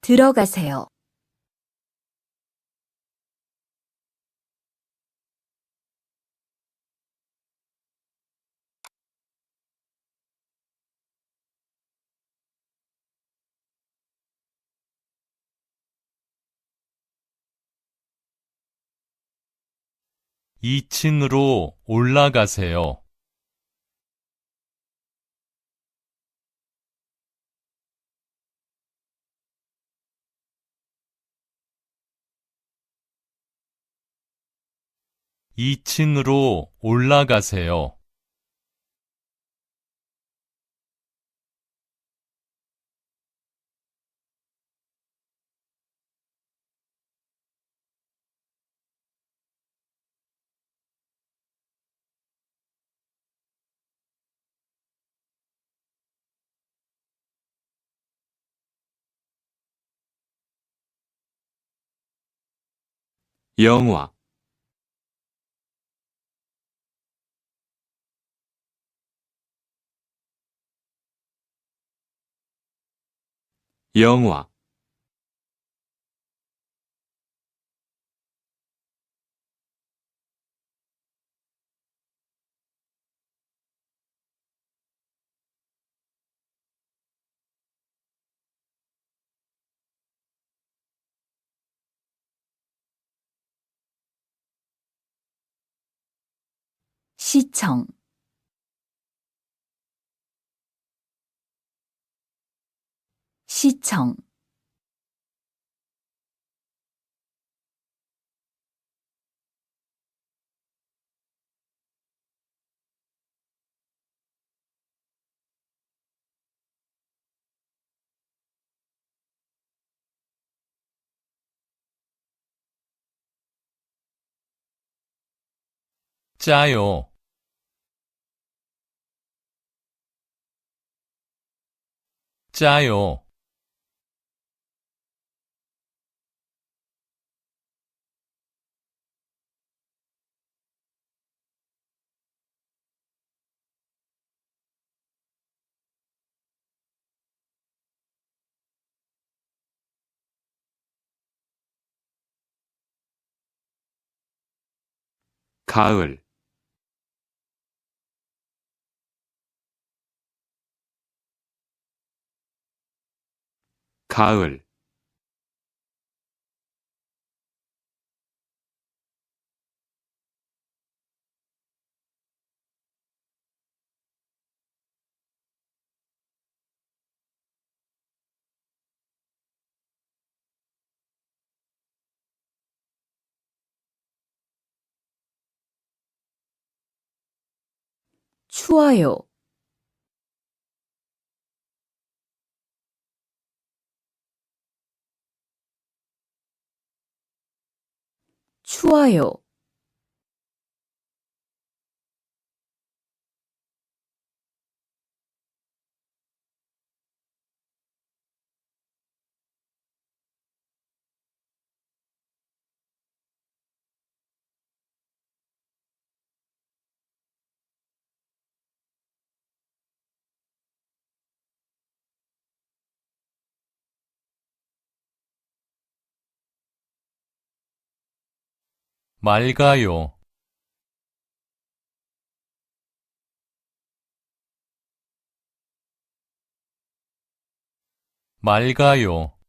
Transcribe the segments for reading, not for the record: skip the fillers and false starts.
들어가세요. 2층으로 올라가세요. 2층으로 올라가세요. 영화 영화 시청 시청 짜요. 짜요. 가을 가을 추워요. 추워요. 맑아요. 맑아요.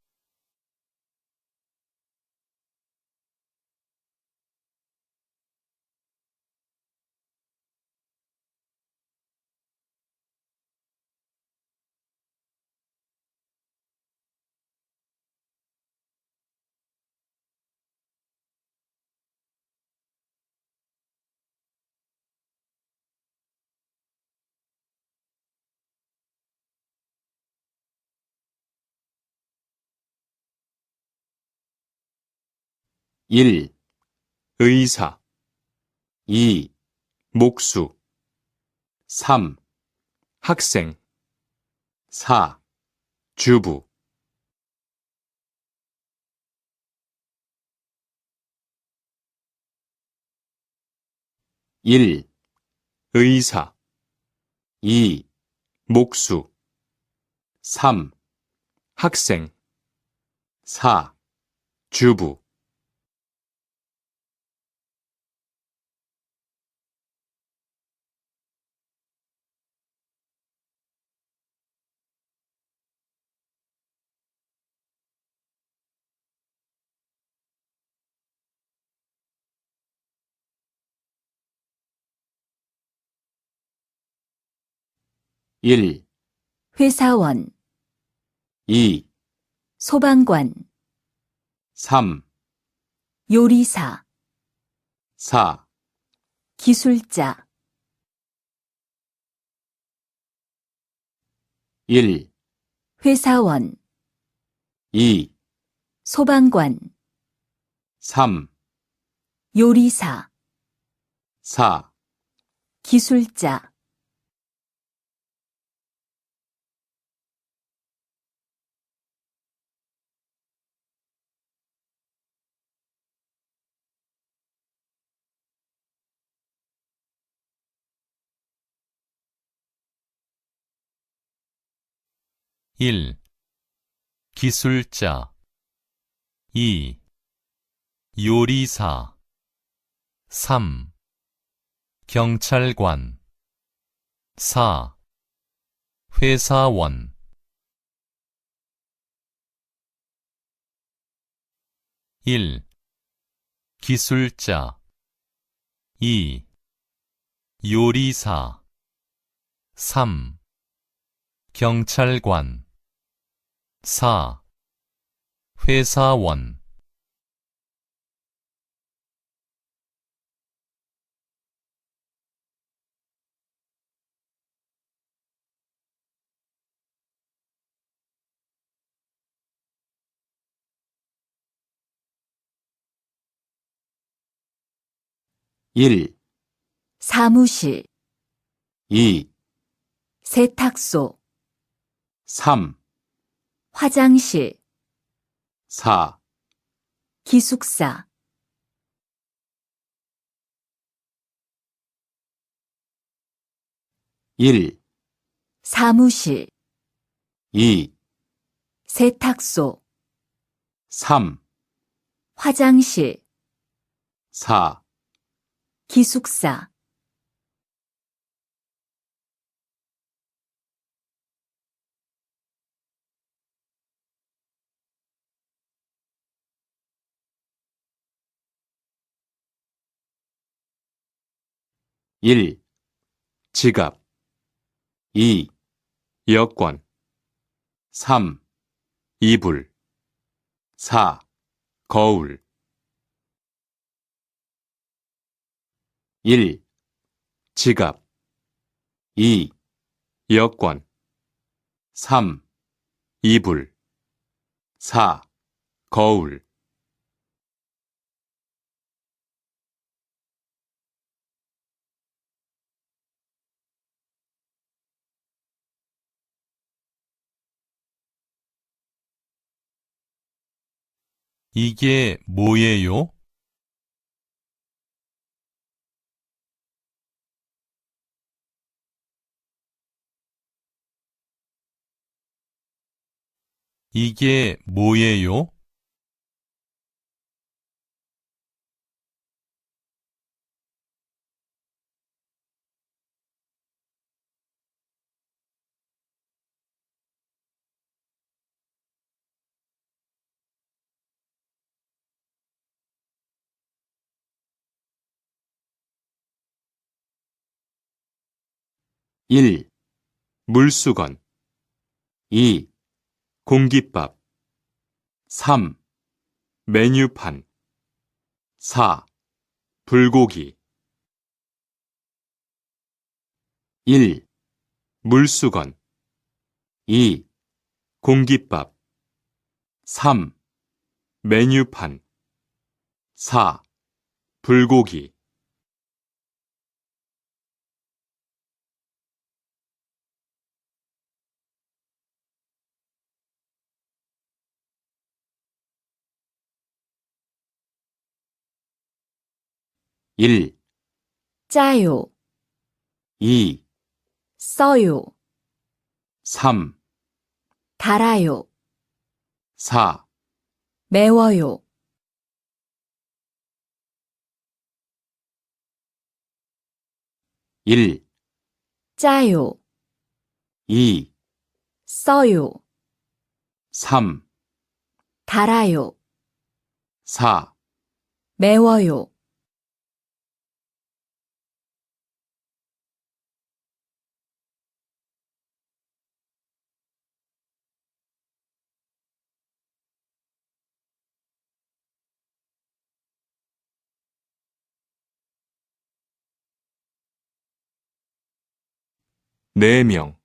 일 의사 2 목수 3 학생 4 주부 1 의사 2 목수 3 학생 4. 주부 1. 회사원, 2. 소방관, 3. 요리사, 4. 기술자, 1. 회사원, 2. 소방관, 3. 요리사, 4. 기술자, 1. 기술자 2. 요리사 3. 경찰관 4. 회사원 1. 기술자 2. 요리사 3. 경찰관 4. 회사원 1. 사무실, 2. 세탁소, 3. 화장실, 4. 기숙사, 1. 사무실, 2. 세탁소, 3. 화장실, 4. 기숙사, 1. 지갑 2. 여권 3. 이불 4. 거울 1. 지갑 2. 여권 3. 이불 4. 거울 '이게 뭐예요?' 이게 뭐예요? 1. 물수건 2. 공깃밥 3. 메뉴판 4. 불고기 1. 물수건 2. 공깃밥 3. 메뉴판 4. 불고기 1. 짜요, 2. 써요, 3. 달아요, 4. 매워요. 1, 짜요. 2, 써요. 3, 달아요. 4, 매워요. 네 명,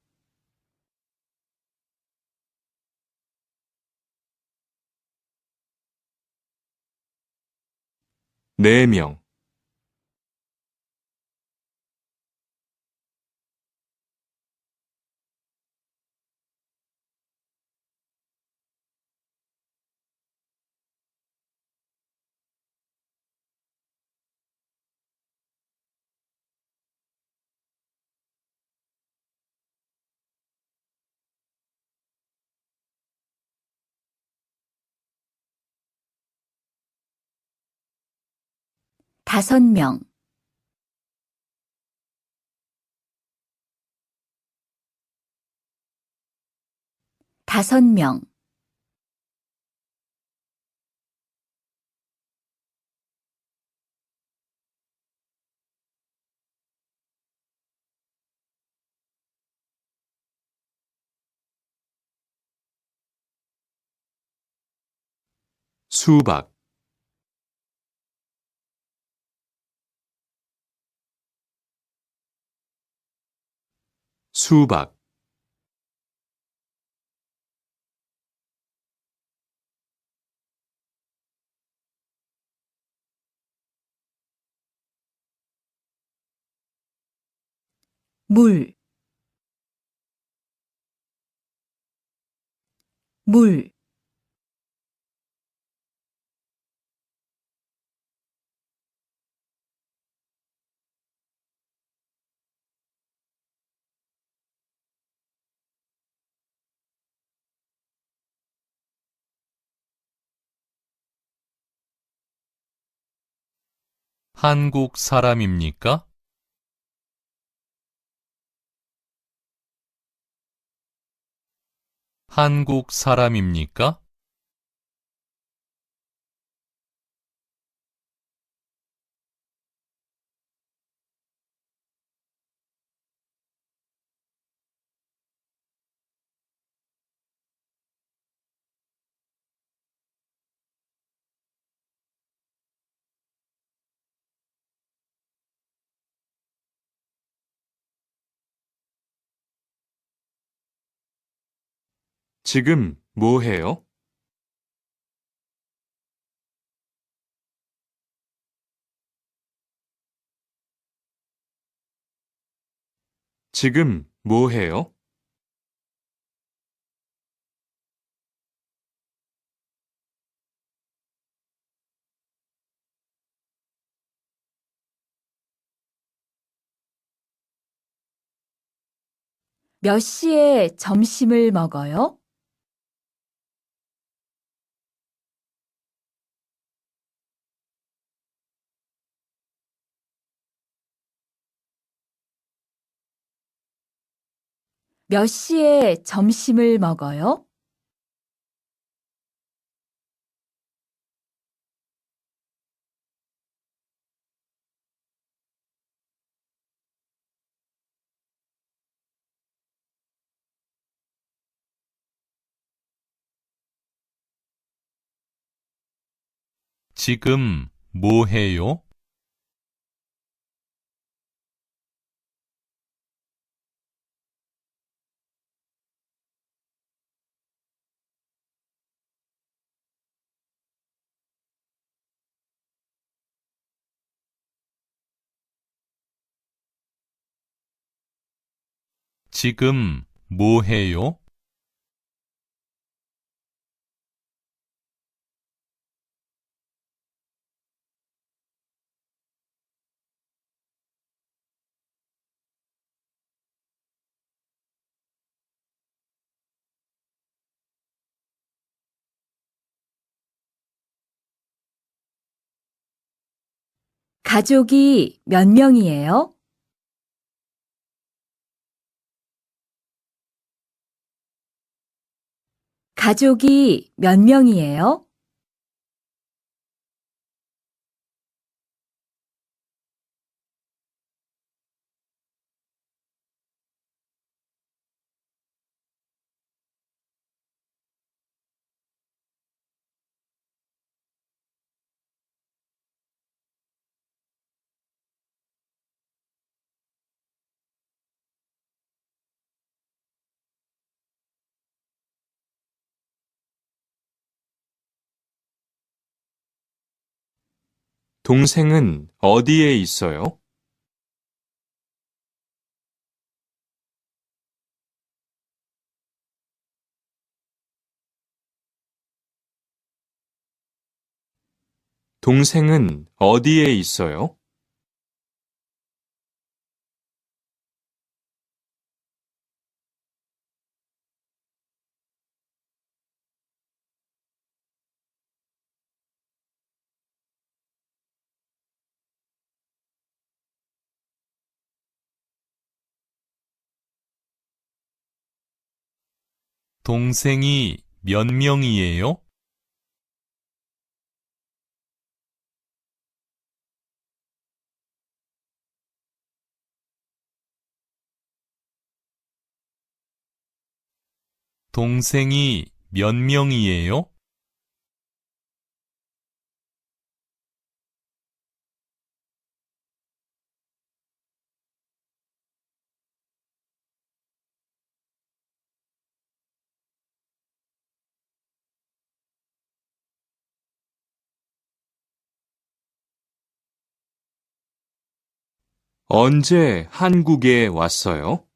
네 명, 다섯 명, 다섯 명, 수박, 수박, 물, 물, 한국 사람입니까? 한국 사람입니까? 지금 뭐 해요? 지금 뭐 해요? 몇 시에 점심을 먹어요? 몇 시에 점심을 먹어요? 지금 뭐 해요? 지금 뭐 해요? 가족이 몇 명이에요? 가족이 몇 명이에요? 동생은 어디에 있어요? 동생은 어디에 있어요? 동생이 몇 명이에요? 동생이 몇 명이에요? 언제 한국에 왔어요?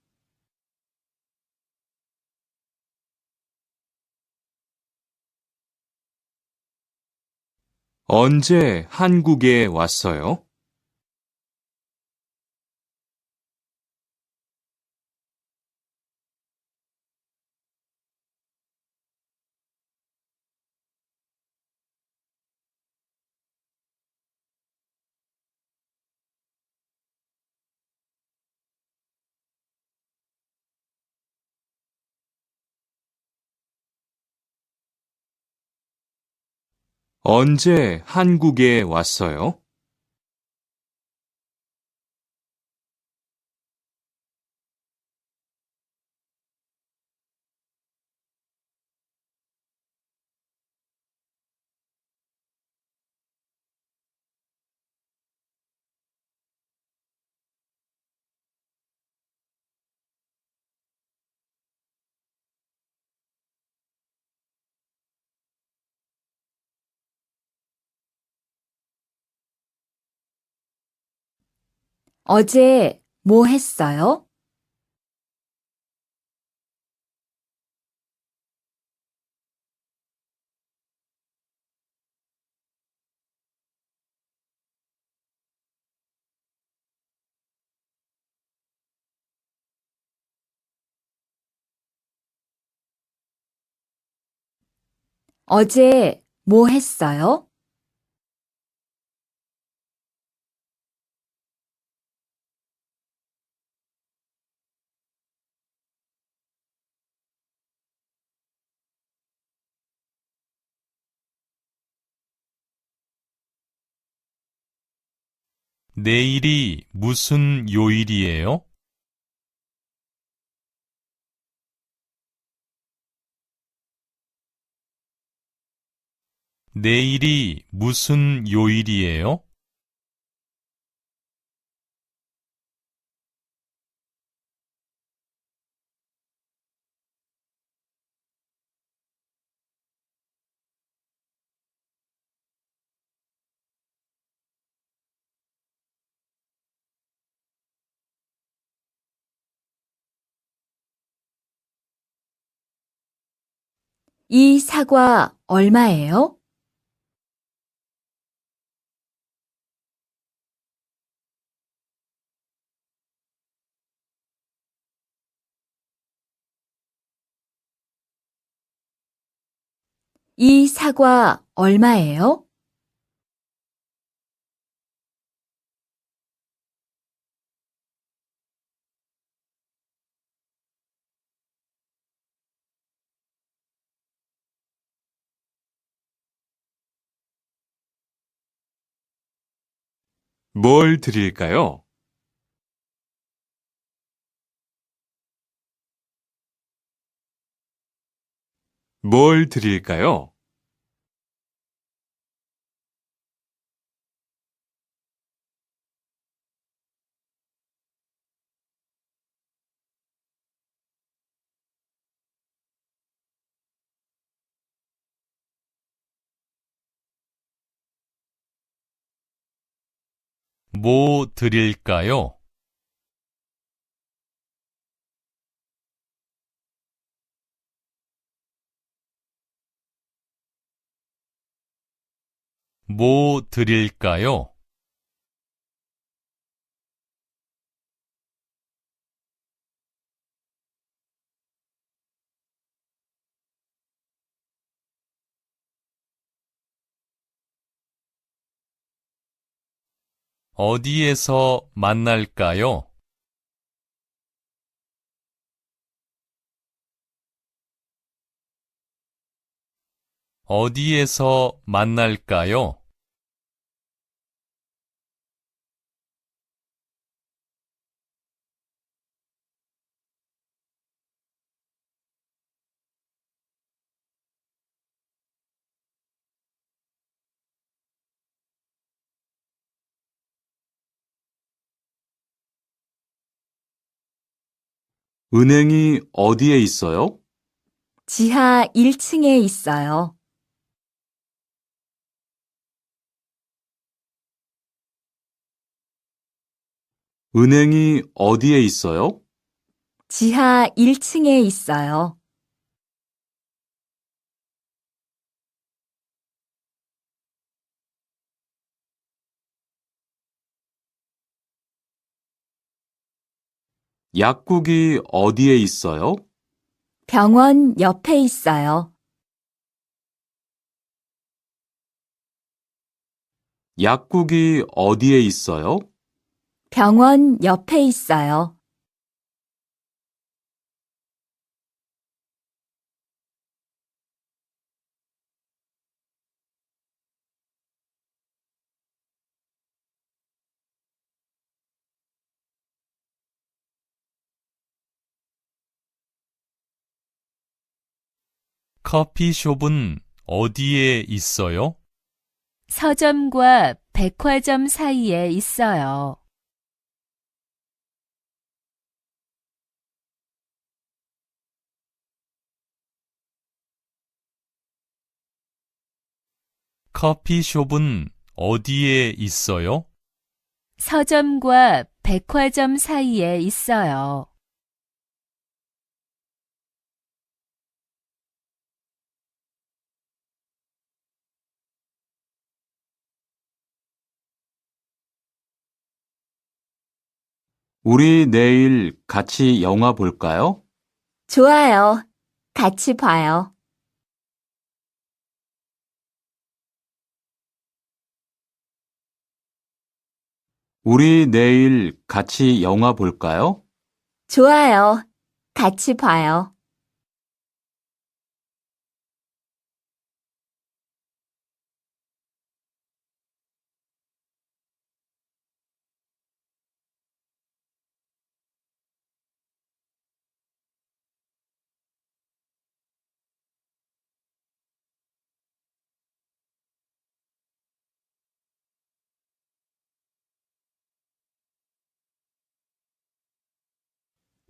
언제 한국에 왔어요? 언제 한국에 왔어요? 어제 뭐 했어요? 어제 뭐 했어요? 내일이 무슨 요일이에요? 내일이 무슨 요일이에요? 이 사과 얼마예요? 이 사과 얼마예요? 뭘 드릴까요? 뭘 드릴까요? 뭐 드릴까요? 뭐 드릴까요? 어디에서 만날까요? 어디에서 만날까요? 은행이 어디에 있어요? 지하 1층에 있어요. 은행이 어디에 있어요? 지하 1층에 있어요. 약국이 어디에 있어요? 병원 옆에 있어요. 약국이 어디에 있어요? 병원 옆에 있어요. 커피숍은 어디에 있어요? 서점과 백화점 사이에 있어요. 커피숍은 어디에 있어요? 서점과 백화점 사이에 있어요. 우리 내일 같이 영화 볼까요? 좋아요. 같이 봐요. 우리 내일 같이 영화 볼까요? 좋아요. 같이 봐요.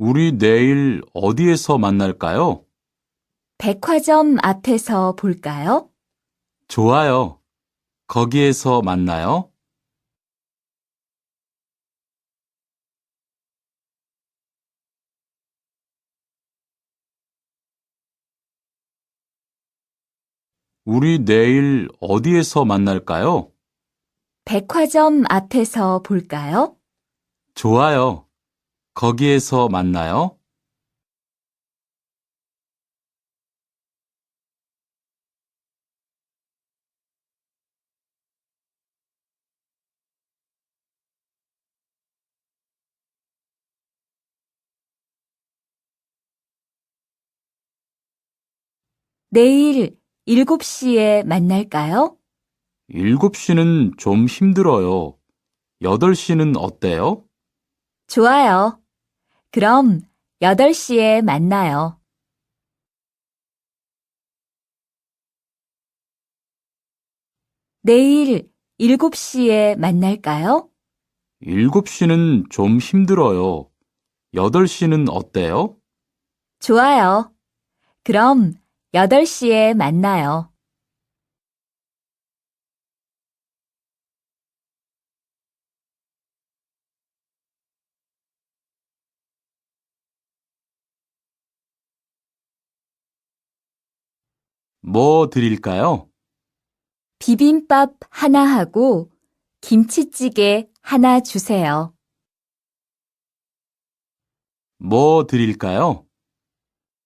우리 내일 어디에서 만날까요? 백화점 앞에서 볼까요? 좋아요. 거기에서 만나요. 우리 내일 어디에서 만날까요? 백화점 앞에서 볼까요? 좋아요. 거기에서 만나요. 내일 7시에 만날까요? 7시는 좀 힘들어요. 8시는 어때요? 좋아요. 그럼 8시에 만나요. 내일 7시에 만날까요? 7시는 좀 힘들어요. 8시는 어때요? 좋아요. 그럼 8시에 만나요. 뭐 드릴까요? 비빔밥 하나 하고 김치찌개 하나 주세요. 뭐 드릴까요?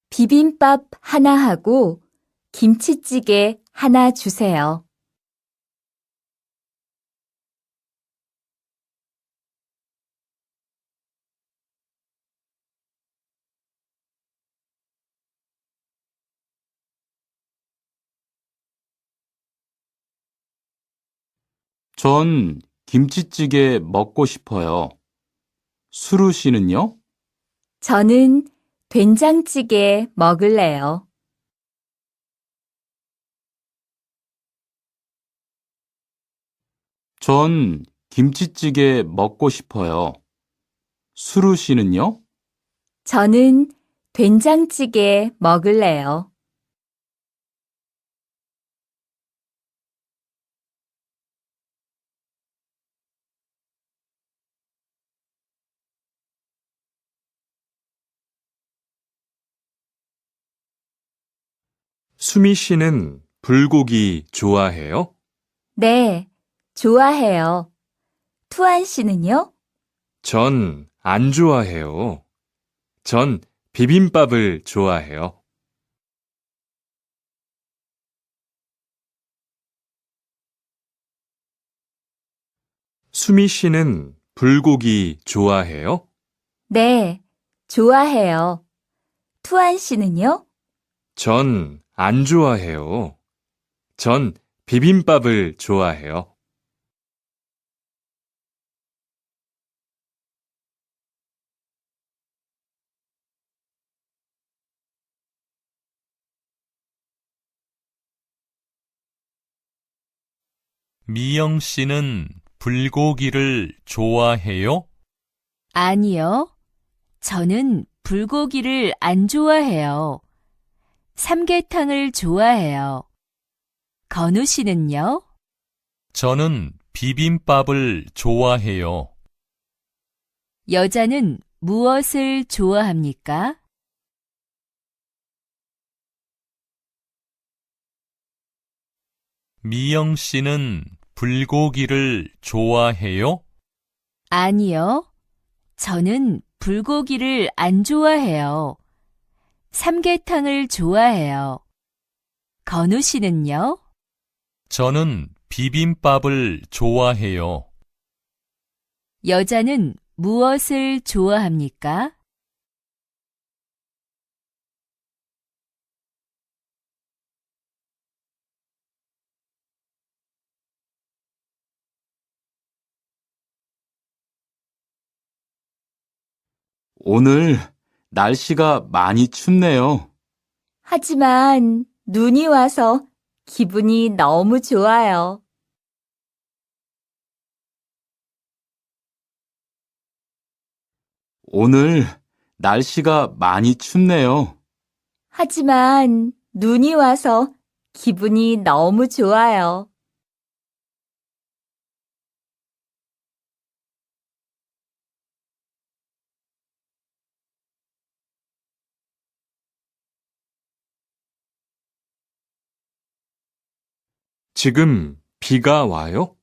비빔밥 하나 하고 김치찌개 하나 주세요. 전 김치찌개 먹고 싶어요. 수루 씨는요? 저는 된장찌개 먹을래요. 전 김치찌개 먹고 싶어요. 수루 씨는요? 저는 된장찌개 먹을래요. 수미 씨는 불고기 좋아해요? 네, 좋아해요. 투안 씨는요? 전 안 좋아해요. 전 비빔밥을 좋아해요. 수미 씨는 불고기 좋아해요? 네, 좋아해요. 투안 씨는요? 전 안 좋아해요. 전 비빔밥을 좋아해요. 미영 씨는 불고기를 좋아해요? 아니요. 저는 불고기를 안 좋아해요. 삼계탕을 좋아해요. 건우 씨는요? 저는 비빔밥을 좋아해요. 여자는 무엇을 좋아합니까? 미영 씨는 불고기를 좋아해요? 아니요. 저는 불고기를 안 좋아해요. 삼계탕을 좋아해요. 건우 씨는요? 저는 비빔밥을 좋아해요. 여자는 무엇을 좋아합니까? 오늘 날씨가 많이 춥네요. 하지만 눈이 와서 기분이 너무 좋아요. 오늘 날씨가 많이 춥네요. 하지만 눈이 와서 기분이 너무 좋아요. 지금 비가 와요?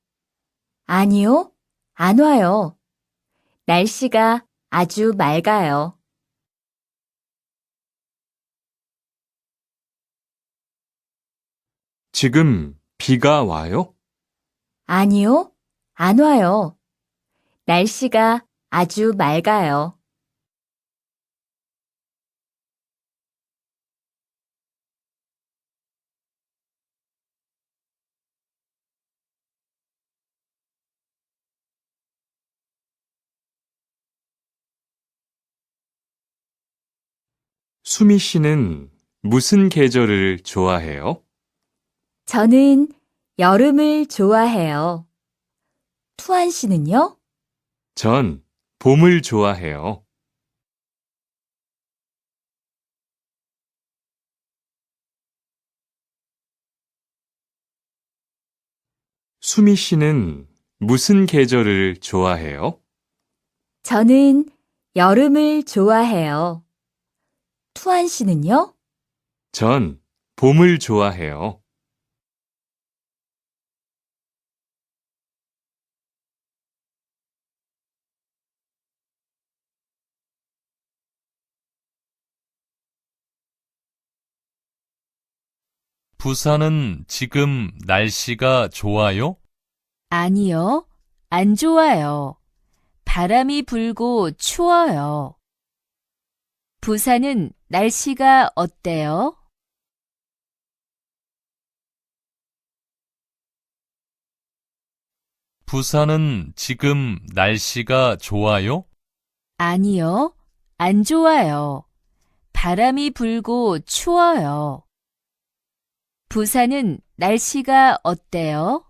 아니요, 안 와요. 날씨가 아주 맑아요. 지금 비가 와요? 아니요, 안 와요. 날씨가 아주 맑아요. 수미 씨는 무슨 계절을 좋아해요? 저는 여름을 좋아해요. 투안 씨는요? 전 봄을 좋아해요. 수미 씨는 무슨 계절을 좋아해요? 저는 여름을 좋아해요. 투안 씨는요? 전 봄을 좋아해요. 부산은 지금 날씨가 좋아요? 아니요, 안 좋아요. 바람이 불고 추워요. 부산은 날씨가 어때요? 부산은 지금 날씨가 좋아요? 아니요, 안 좋아요. 바람이 불고 추워요. 부산은 날씨가 어때요?